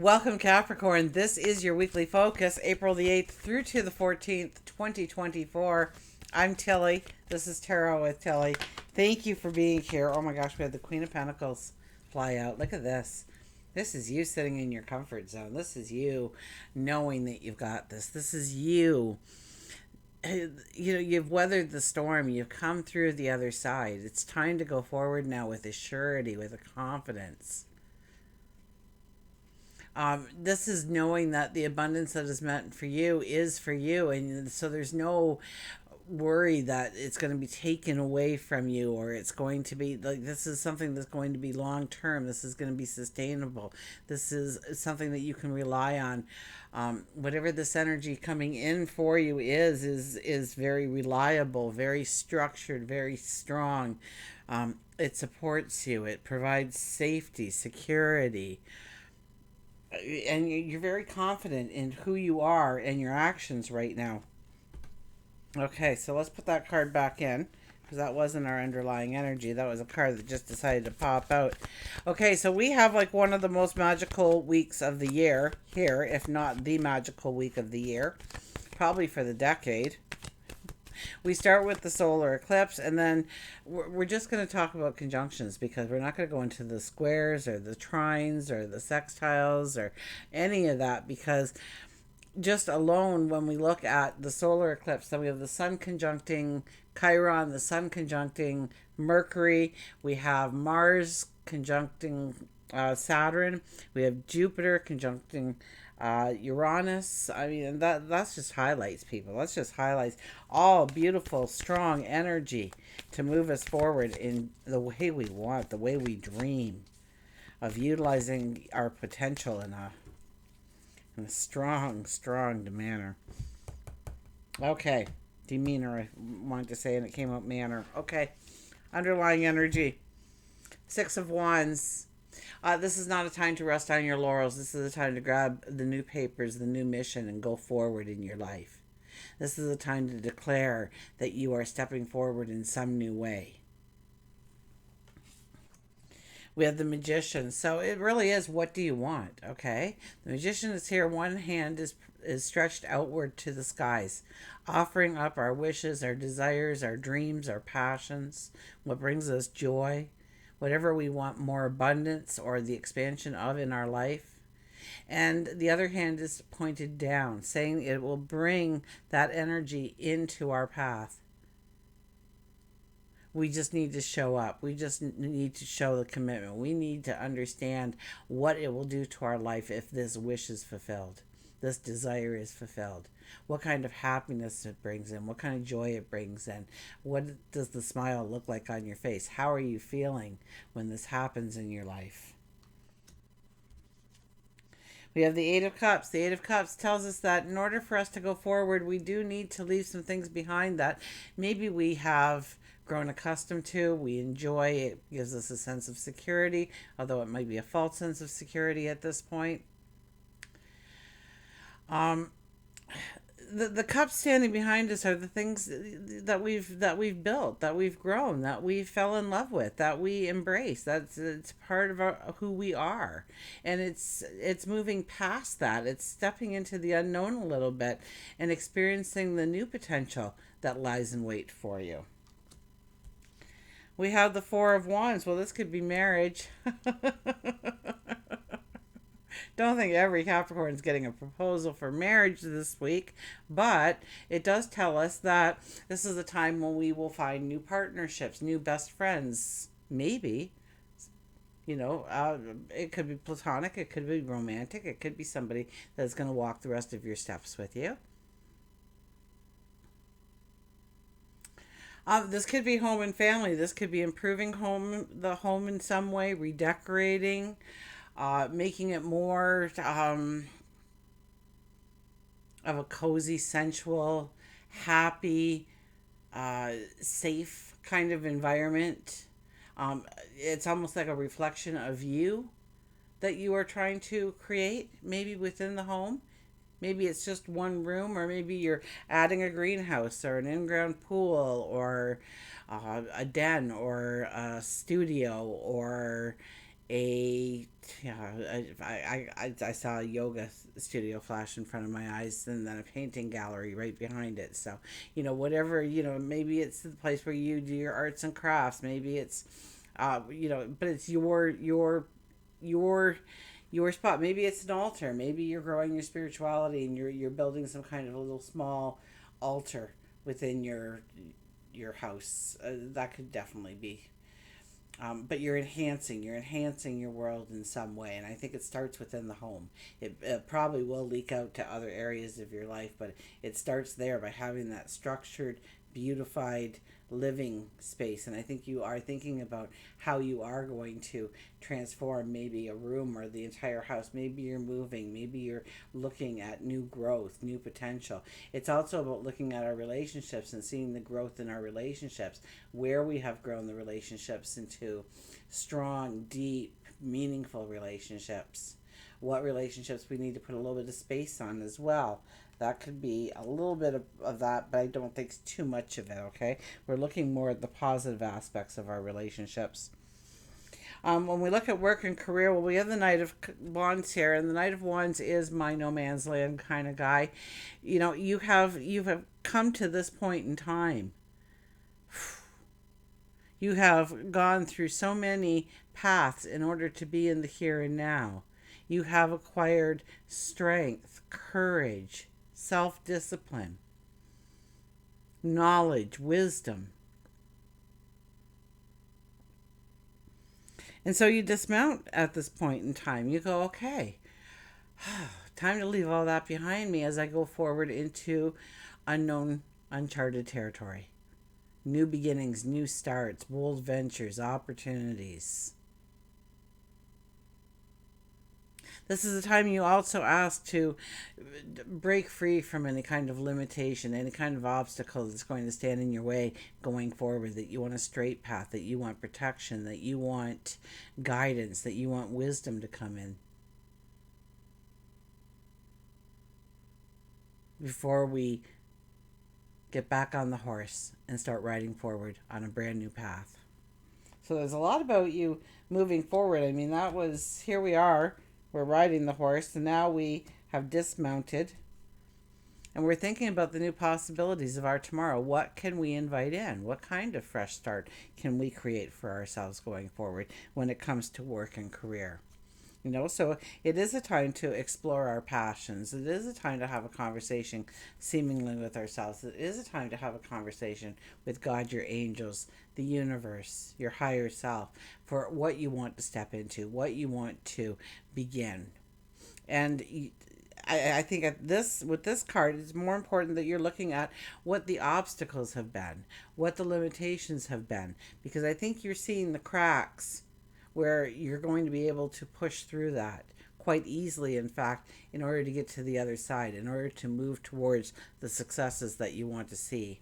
Welcome, Capricorn. This is your weekly focus, April the 8th through to the 14th, 2024. I'm Tilly. This is Tarot with Tilly. Thank you for being here. Oh my gosh, we had the Queen of Pentacles fly out. Look at this. This is you sitting in your comfort zone. This is you knowing that you've got this. This is you. You've weathered the storm. You've come through the other side. It's time to go forward now with a surety, with a confidence. This is knowing that the abundance that is meant for you is for you, and so there's no worry that it's going to be taken away from you, or it's going to be like, this is something that's going to be long term. This is going to be sustainable. This is something that you can rely on. Whatever this energy coming in for you is very reliable, very structured, very strong. It supports you. It provides safety, security, and you're very confident in who you are and your actions right now. Okay, so let's put that card back in, because that wasn't our underlying energy. That was a card that just decided to pop out. Okay, so we have like one of the most magical weeks of the year here, if not the magical week of the year, probably for the decade. We start with the solar eclipse, and then we're just going to talk about conjunctions, because we're not going to go into the squares or the trines or the sextiles or any of that, because just alone, when we look at the solar eclipse, then we have the sun conjuncting Chiron, the sun conjuncting Mercury, we have Mars conjuncting Saturn, we have Jupiter conjuncting Uranus. I mean, that's just highlights, people. That's just highlights all beautiful, strong energy to move us forward in the way we want, the way we dream of utilizing our potential in a strong manner. Okay, demeanor, I wanted to say, and it came out manner. Okay, underlying energy. Six of Wands. This is not a time to rest on your laurels. This is a time to grab the new papers, the new mission, and go forward in your life. This is a time to declare that you are stepping forward in some new way. We have the Magician. So it really is, what do you want? Okay. The Magician is here. One hand is stretched outward to the skies, offering up our wishes, our desires, our dreams, our passions, what brings us joy, whatever we want more abundance or the expansion of in our life. And the other hand is pointed down, saying it will bring that energy into our path. We just need to show up. We just need to show the commitment. We need to understand what it will do to our life if this wish is fulfilled, this desire is fulfilled. What kind of happiness it brings in, what kind of joy it brings in. What does the smile look like on your face? How are you feeling when this happens in your life? We have the Eight of Cups. The Eight of Cups tells us that in order for us to go forward, we do need to leave some things behind that maybe we have grown accustomed to, we enjoy. It gives us a sense of security, although it might be a false sense of security at this point. Um, the cups standing behind us are the things that we've built, that we've grown, that we fell in love with, that we embrace. It's part of who we are, and it's moving past that. It's stepping into the unknown a little bit and experiencing the new potential that lies in wait for you. We have the Four of Wands. Well, this could be marriage. Don't think every Capricorn is getting a proposal for marriage this week, but it does tell us that this is a time when we will find new partnerships, new best friends, maybe. It could be platonic, it could be romantic, it could be somebody that's going to walk the rest of your steps with you. This could be home and family. This could be improving the home in some way, redecorating, making it more of a cozy, sensual, happy, safe kind of environment. It's almost like a reflection of you that you are trying to create, maybe within the home. Maybe it's just one room, or maybe you're adding a greenhouse or an in-ground pool or a den or a studio or a yeah, I saw a yoga studio flash in front of my eyes, and then a painting gallery right behind it. So, whatever, maybe it's the place where you do your arts and crafts. Maybe it's, but it's your your spot. Maybe it's an altar. Maybe you're growing your spirituality, and you're building some kind of a little small altar within your house. That could definitely be, but you're enhancing your world in some way, and I think it starts within the home. It probably will leak out to other areas of your life, but it starts there by having that structured, beautified living space. And I think you are thinking about how you are going to transform maybe a room or the entire house. Maybe you're moving, maybe you're looking at new growth, new potential. It's also about looking at our relationships and seeing the growth in our relationships, where we have grown the relationships into strong, deep, meaningful relationships. What relationships we need to put a little bit of space on as well. That could be a little bit of that, but I don't think it's too much of it, okay? We're looking more at the positive aspects of our relationships. When we look at work and career, well, we have the Knight of Wands here, and the Knight of Wands is my no man's land kind of guy. You have come to this point in time. You have gone through so many paths in order to be in the here and now. You have acquired strength, courage, self discipline, knowledge, wisdom. And so you dismount at this point in time. You go, okay, time to leave all that behind me as I go forward into unknown, uncharted territory. New beginnings, new starts, bold ventures, opportunities. This is the time you also ask to break free from any kind of limitation, any kind of obstacle that's going to stand in your way going forward, that you want a straight path, that you want protection, that you want guidance, that you want wisdom to come in before we get back on the horse and start riding forward on a brand new path. So there's a lot about you moving forward. I mean, that was, here we are, we're riding the horse, and now we have dismounted, and we're thinking about the new possibilities of our tomorrow. What can we invite in? What kind of fresh start can we create for ourselves going forward when it comes to work and career? So it is a time to explore our passions. It is a time to have a conversation seemingly with ourselves. It is a time to have a conversation with God, your angels, the universe, your higher self, for what you want to step into, what you want to begin. And I think at this with this card, it's more important that you're looking at what the obstacles have been, what the limitations have been, because I think you're seeing the cracks where you're going to be able to push through that quite easily, in fact, in order to get to the other side, in order to move towards the successes that you want to see.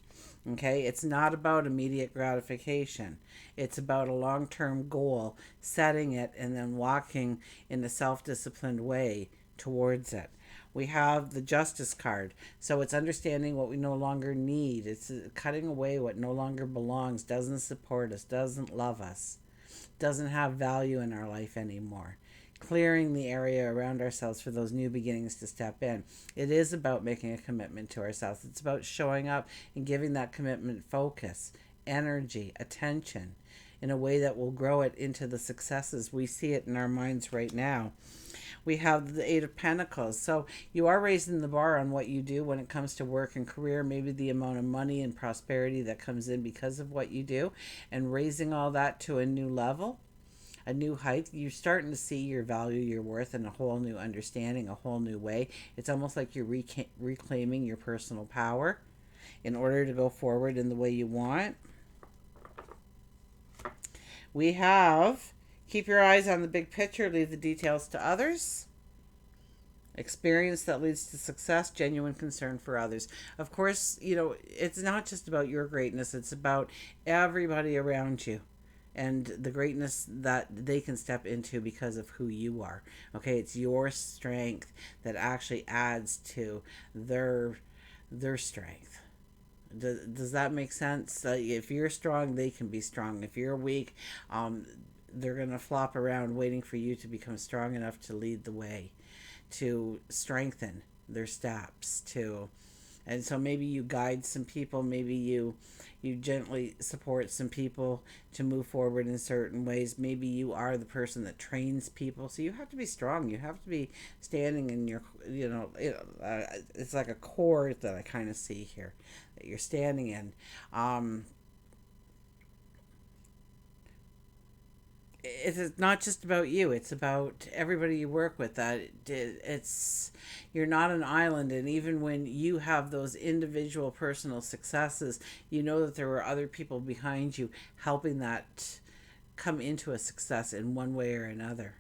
Okay, it's not about immediate gratification. It's about a long term goal, setting it, and then walking in a self disciplined way towards it. We have the Justice card. So it's understanding what we no longer need. It's cutting away what no longer belongs, doesn't support us, doesn't love us, doesn't have value in our life anymore. Clearing the area around ourselves for those new beginnings to step in. It is about making a commitment to ourselves. It's about showing up and giving that commitment focus, energy, attention in a way that will grow it into the successes. We see it in our minds right now. We have the Eight of Pentacles. So you are raising the bar on what you do when it comes to work and career, maybe the amount of money and prosperity that comes in because of what you do, and raising all that to a new level, a new height. You're starting to see your value, your worth in a whole new understanding, a whole new way. It's almost like you're reclaiming your personal power in order to go forward in the way you want. We have keep your eyes on the big picture, leave the details to others. Experience that leads to success, genuine concern for others. Of course, it's not just about your greatness, it's about everybody around you and the greatness that they can step into because of who you are. Okay, it's your strength that actually adds to their strength. Does that make sense? If you're strong, they can be strong. If you're weak, they're going to flop around waiting for you to become strong enough to lead the way, to strengthen their steps, to, and so maybe you guide some people, maybe you gently support some people to move forward in certain ways. Maybe you are the person that trains people, so you have to be strong, you have to be standing in your, it's like a core that I kind of see here that you're standing in. It's not just about you, it's about everybody you work with. That it's, you're not an island, and even when you have those individual personal successes, you know that there were other people behind you helping that come into a success in one way or another.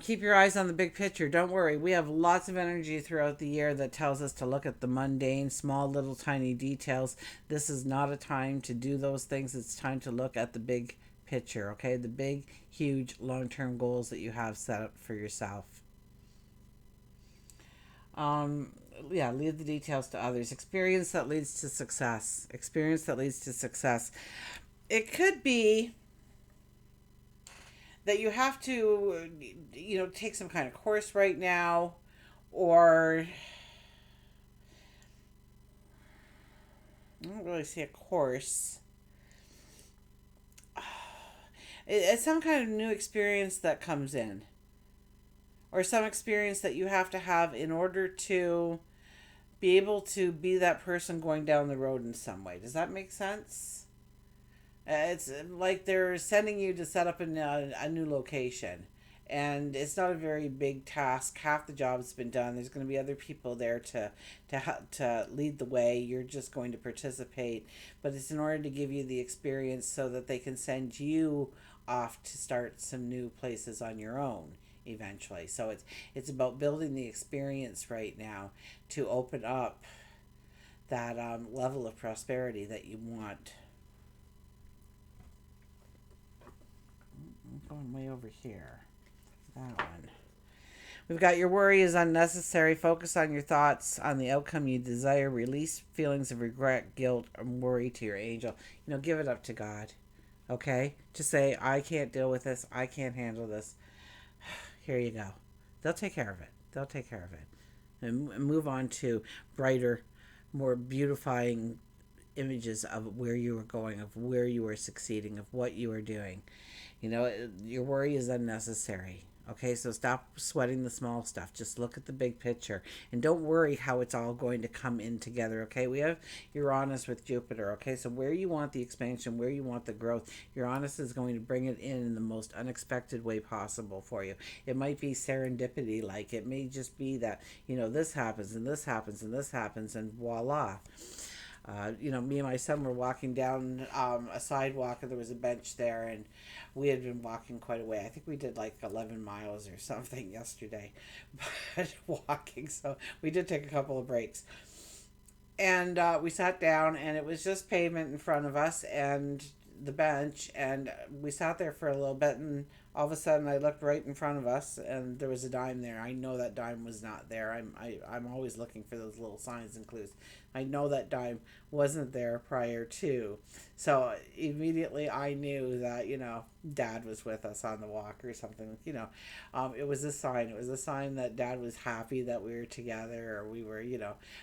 Keep your eyes on the big picture. Don't worry. We have lots of energy throughout the year that tells us to look at the mundane, small, little, tiny details. This is not a time to do those things. It's time to look at the big picture, okay? The big, huge, long term goals that you have set up for yourself. Um, yeah, leave the details to others. Experience that leads to success. Experience that leads to success. It could be that you have to, take some kind of course right now, or I don't really see a course. It's some kind of new experience that comes in, or some experience that you have to have in order to be able to be that person going down the road in some way. Does that make sense? It's like they're sending you to set up in a new location. And it's not a very big task. Half the job's been done. There's going to be other people there to lead the way. You're just going to participate. But it's in order to give you the experience so that they can send you off to start some new places on your own eventually. So it's about building the experience right now to open up that level of prosperity that you want. I'm going way over here. That one. We've got your worry is unnecessary. Focus on your thoughts, on the outcome you desire. Release feelings of regret, guilt, and worry to your angel. Give it up to God. Okay? Just say, I can't deal with this. I can't handle this. Here you go. They'll take care of it. They'll take care of it. And move on to brighter, more beautifying images of where you are going, of where you are succeeding, of what you are doing. Your worry is unnecessary. Okay, so stop sweating the small stuff. Just look at the big picture. And don't worry how it's all going to come in together, okay? We have Uranus with Jupiter, okay? So where you want the expansion, where you want the growth, Uranus is going to bring it in the most unexpected way possible for you. It might be serendipity, like it may just be that, this happens and this happens and this happens and voila. Me and my son were walking down a sidewalk, and there was a bench there, and we had been walking quite a way. I think we did like 11 miles or something yesterday, but walking. So we did take a couple of breaks. And we sat down, and it was just pavement in front of us and the bench, and we sat there for a little bit, and all of a sudden I looked right in front of us, and there was a dime there. I know that dime was not there. I'm always looking for those little signs and clues. I know that dime wasn't there prior to. So immediately I knew that, Dad was with us on the walk or something. It was a sign. It was a sign that Dad was happy that we were together, or we were,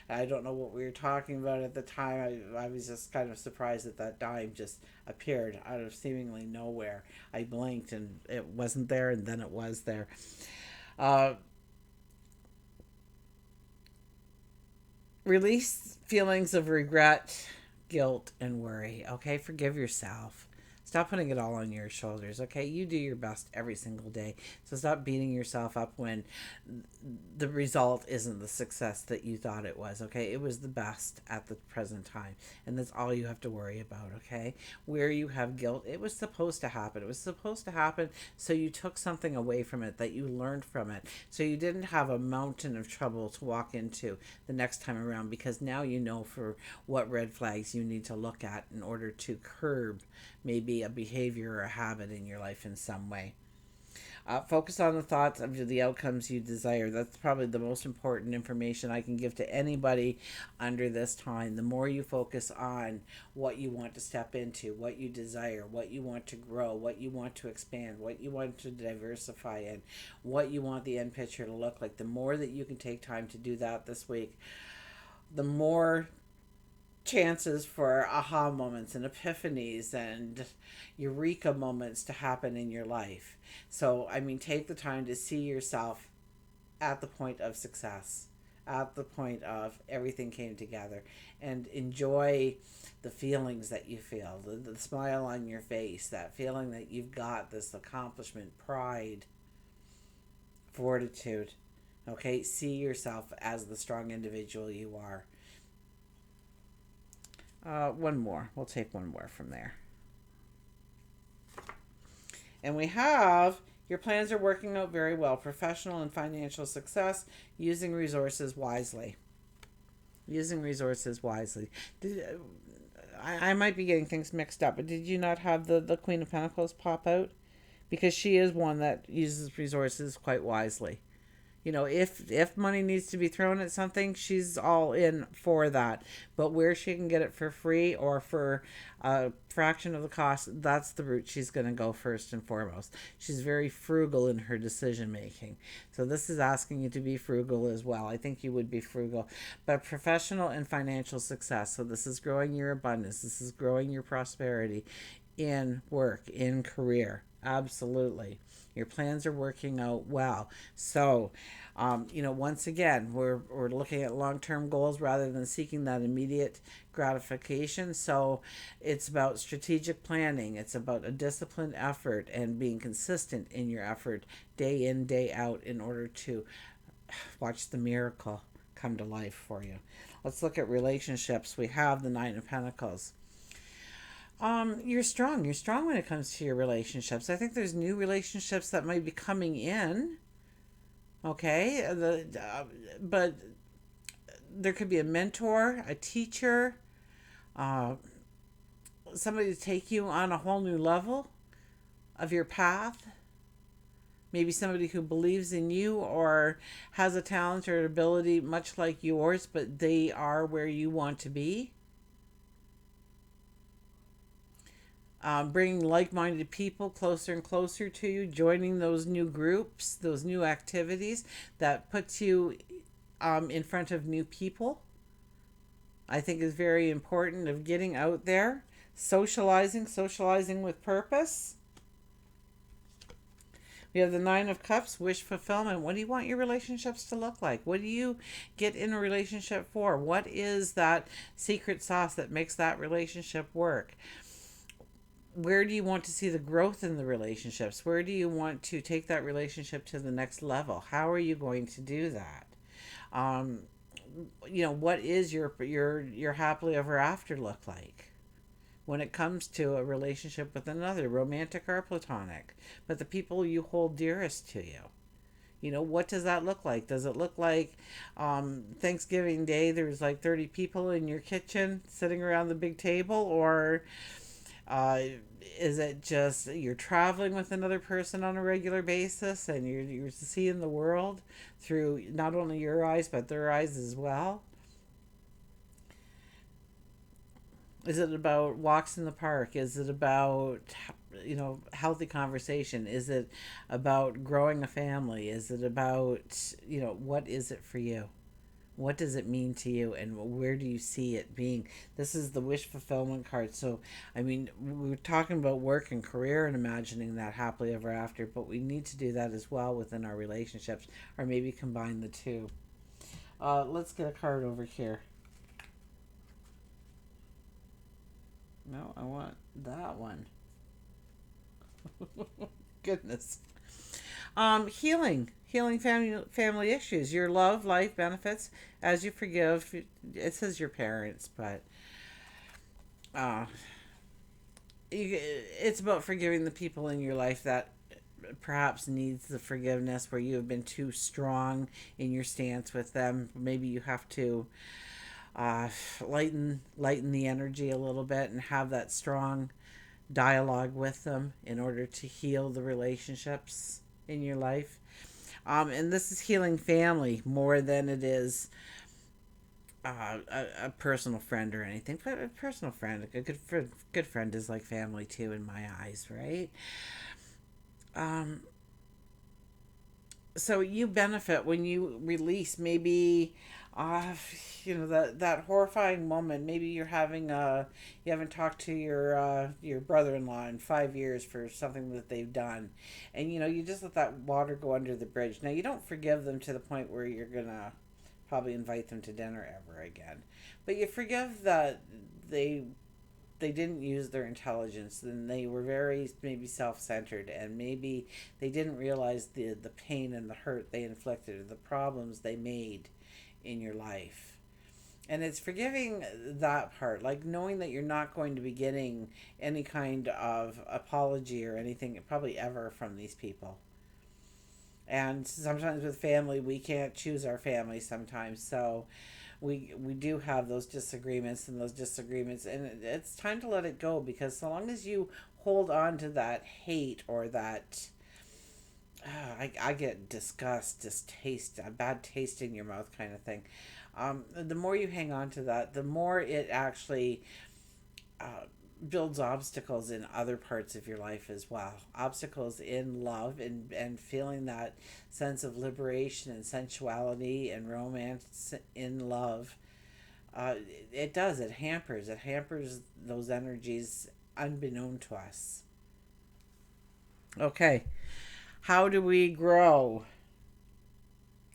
I don't know what we were talking about at the time. I was just kind of surprised that that dime just appeared out of seemingly nowhere. I blinked and it wasn't there, and then it was there. Release feelings of regret, guilt, and worry. Okay, forgive yourself. Stop putting it all on your shoulders. Okay, you do your best every single day. So stop beating yourself up when the result isn't the success that you thought it was. Okay, it was the best at the present time, and that's all you have to worry about. Okay, where you have guilt, it was supposed to happen. It was supposed to happen, so you took something away from it, that you learned from it, so you didn't have a mountain of trouble to walk into the next time around, because now you know for what red flags you need to look at in order to curb maybe a behavior or a habit in your life in some way. Focus on the thoughts of the outcomes you desire. That's probably the most important information I can give to anybody under this time. The more you focus on what you want to step into, what you desire, what you want to grow, what you want to expand, what you want to diversify in, what you want the end picture to look like, the more that you can take time to do that this week, the more chances for aha moments and epiphanies and eureka moments to happen in your life. So, I mean, take the time to see yourself at the point of success, at the point of everything came together, and enjoy the feelings that you feel, the smile on your face, that feeling that you've got this accomplishment, pride, fortitude. Okay, see yourself as the strong individual you are. One more. We'll take one more from there. And we have your plans are working out very well. Professional and financial success, using resources wisely. Using resources wisely. I might be getting things mixed up, but did you not have the Queen of Pentacles pop out? Because she is one that uses resources quite wisely. If money needs to be thrown at something, she's all in for that. But where she can get it for free or for a fraction of the cost, that's the route she's going to go first and foremost. She's very frugal in her decision making. So this is asking you to be frugal as well. I think you would be frugal. But professional and financial success. So this is growing your abundance. This is growing your prosperity in work, in career. Absolutely. Your plans are working out well. So, once again, we're looking at long term goals rather than seeking that immediate gratification. So, it's about strategic planning, it's about a disciplined effort and being consistent in your effort day in, day out in order to watch the miracle come to life for you. Let's look at relationships. We have the Nine of Pentacles. You're strong. You're strong when it comes to your relationships. I think there's new relationships that might be coming in. Okay, but there could be a mentor, a teacher, uh, somebody to take you on a whole new level of your path. Maybe somebody who believes in you or has a talent or ability much like yours, but they are where you want to be. Bringing like-minded people closer and closer to you, joining those new groups, those new activities that puts you in front of new people. I think is very important of getting out there, socializing with purpose. We have the Nine of Cups, wish fulfillment. What do you want your relationships to look like? What do you get in a relationship for? What is that secret sauce that makes that relationship work? Where do you want to see the growth in the relationships? Where do you want to take that relationship to the next level? How are you going to do that? Um, what is your happily ever after look like when it comes to a relationship with another, romantic or platonic, but the people you hold dearest to you? What does that look like? Does it look like Thanksgiving Day there's like 30 people in your kitchen sitting around the big table, or uh, is it just you're traveling with another person on a regular basis and you're seeing the world through not only your eyes but their eyes as well? Is it about walks in the park? Is it about healthy conversation? Is it about growing a family? Is it about what is it for you? What does it mean to you, and where do you see it being? This is the wish fulfillment card. So, I mean, we're talking about work and career and imagining that happily ever after, but we need to do that as well within our relationships, or maybe combine the two. Let's get a card over here. No, I want that one. Goodness. Healing family issues, your love life benefits as you forgive. It says your parents, but uh, it's about forgiving the people in your life that perhaps needs the forgiveness, where you have been too strong in your stance with them. Maybe you have to uh, lighten the energy a little bit and have that strong dialogue with them in order to heal the relationships. in your life. And this is healing family more than it is a personal friend or anything. But a personal friend, a good friend is like family too in my eyes, right? Um, so you benefit when you release maybe uh that horrifying moment. Maybe you're having you haven't talked to your brother-in-law in 5 years for something that they've done, and you just let that water go under the bridge. Now you don't forgive them to the point where you're gonna probably invite them to dinner ever again, but you forgive that they they didn't use their intelligence, then they were very maybe self-centered, and maybe they didn't realize the pain and the hurt they inflicted, or the problems they made in your life. And it's forgiving that part, like knowing that you're not going to be getting any kind of apology or anything probably ever from these people. And sometimes with family, we can't choose our family sometimes, so we do have those disagreements, and it's time to let it go, because so long as you hold on to that hate or that I get disgust, distaste, a bad taste in your mouth kind of thing. The more you hang on to that, the more it actually uh, builds obstacles in other parts of your life as well. Obstacles in love, and feeling that sense of liberation and sensuality and romance in love. uh, it does. It hampers those energies unbeknown to us. Okay, how do we grow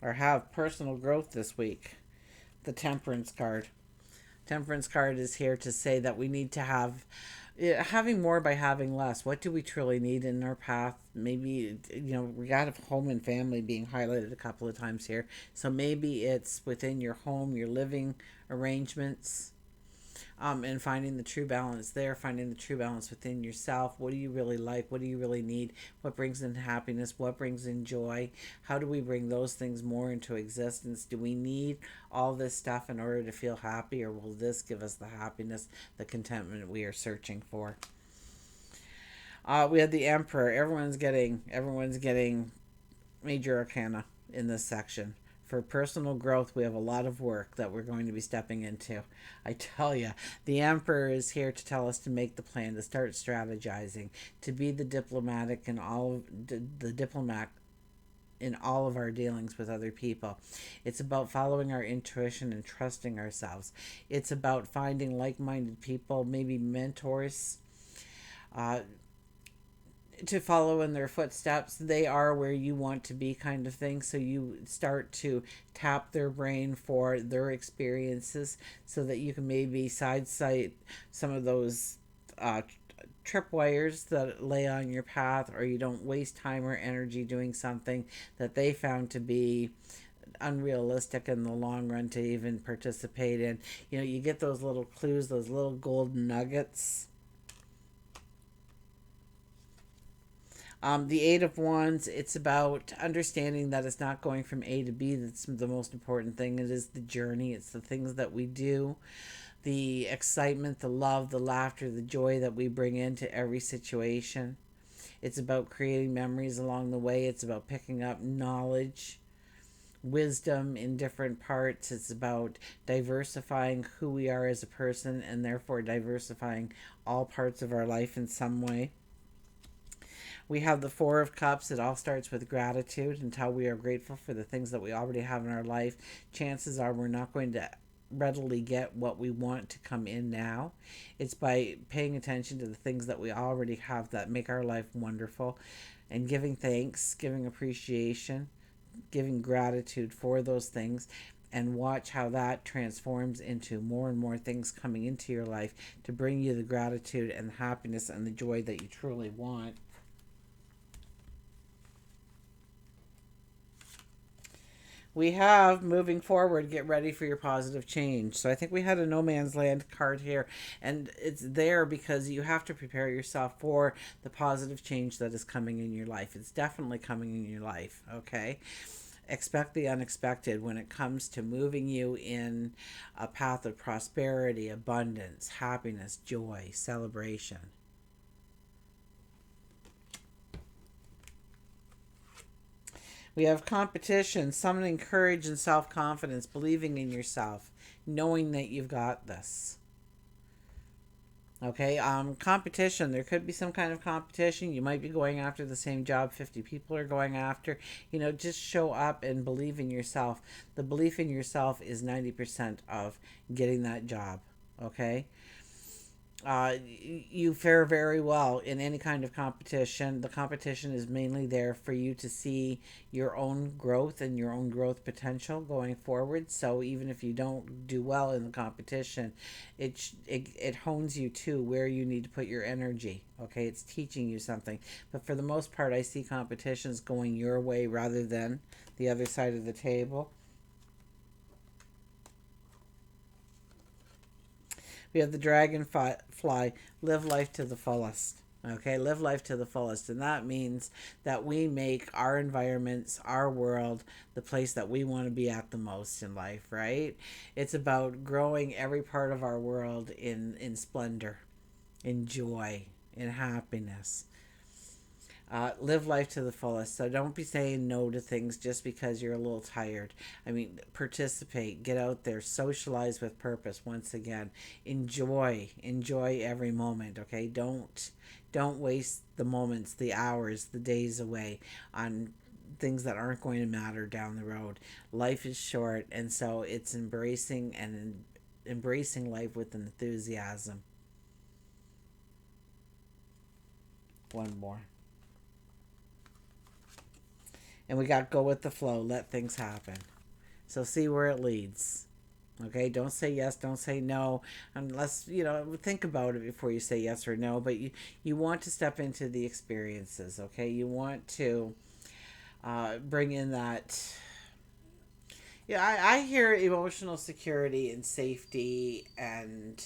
or have personal growth this week? The Temperance card. Temperance card is here to say that we need to have having more by having less. What do we truly need in our path? Maybe we got home and family being highlighted a couple of times here. So maybe it's within your home, your living arrangements, and finding the true balance there, finding the true balance within yourself. What do you really like? What do you really need? What brings in happiness? What brings in joy? How do we bring those things more into existence? Do we need all this stuff in order to feel happy, or will this give us the happiness, the contentment we are searching for? We had the Emperor. Everyone's getting major arcana in this section. For personal growth, we have a lot of work that we're going to be stepping into. I tell you, the Emperor is here to tell us to make the plan, to start strategizing, to be the diplomatic and all the diplomat in all of our dealings with other people. It's about following our intuition and trusting ourselves. It's about finding like-minded people, maybe mentors, uh, to follow in their footsteps. They are where you want to be, kind of thing. So you start to tap their brain for their experiences, so that you can maybe sidesight some of those uh, tripwires that lay on your path, or you don't waste time or energy doing something that they found to be unrealistic in the long run to even participate in. You get those little clues, those little golden nuggets. The Eight of Wands, it's about understanding that it's not going from A to B that's the most important thing. It is the journey, it's the things that we do, the excitement, the love, the laughter, the joy that we bring into every situation. It's about creating memories along the way, it's about picking up knowledge, wisdom in different parts. It's about diversifying who we are as a person, and therefore diversifying all parts of our life in some way. We have the Four of Cups. It all starts with gratitude. Until we are grateful for the things that we already have in our life, chances are we're not going to readily get what we want to come in now. It's by paying attention to the things that we already have that make our life wonderful, and giving thanks, giving appreciation, giving gratitude for those things, and watch how that transforms into more and more things coming into your life to bring you the gratitude and the happiness and the joy that you truly want. We have moving forward, get ready for your positive change. So I think we had a no man's land card here, and it's there because you have to prepare yourself for the positive change that is coming in your life. It's definitely coming in your life, okay? Expect the unexpected when it comes to moving you in a path of prosperity, abundance, happiness, joy, celebration. We have competition, summoning courage and self-confidence, believing in yourself, knowing that you've got this. Okay, competition. There could be some kind of competition. You might be going after the same job 50 people are going after. Just show up and believe in yourself. The belief in yourself is 90% of getting that job. Okay, you fare very well in any kind of competition. The competition is mainly there for you to see your own growth and your own growth potential going forward. So even if you don't do well in the competition, it hones you to where you need to put your energy. Okay, it's teaching you something. But for the most part, I see competitions going your way rather than the other side of the table. We have the dragonfly, live life to the fullest. Okay, live life to the fullest. And that means that we make our environments, our world, the place that we want to be at the most in life, right? It's about growing every part of our world in splendor, in joy, in happiness. Live life to the fullest. So don't be saying no to things just because you're a little tired. I mean, participate, get out there, socialize with purpose. Once again, enjoy every moment. Okay, don't waste the moments, the hours, the days away on things that aren't going to matter down the road. Life is short, and so it's embracing life with enthusiasm. One more. And we got go with the flow, let things happen. So see where it leads. Okay, don't say yes, don't say no, unless think about it before you say yes or no. But you want to step into the experiences. Okay, you want to bring in that. Yeah, I hear emotional security and safety, and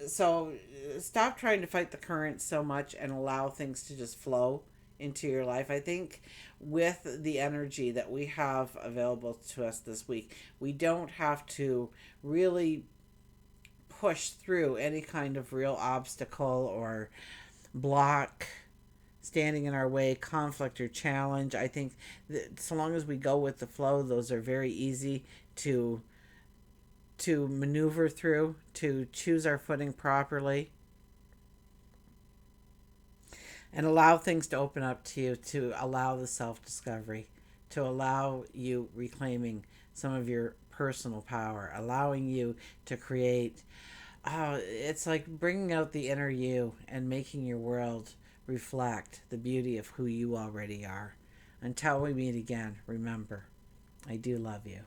so stop trying to fight the current so much and allow things to just flow into your life. I think with the energy that we have available to us this week, we don't have to really push through any kind of real obstacle or block standing in our way, conflict or challenge. I think that so long as we go with the flow, those are very easy to maneuver through, to choose our footing properly, and allow things to open up to you, to allow the self discovery, to allow you reclaiming some of your personal power, allowing you to create. It's like bringing out the inner you and making your world reflect the beauty of who you already are. Until we meet again, remember, I do love you.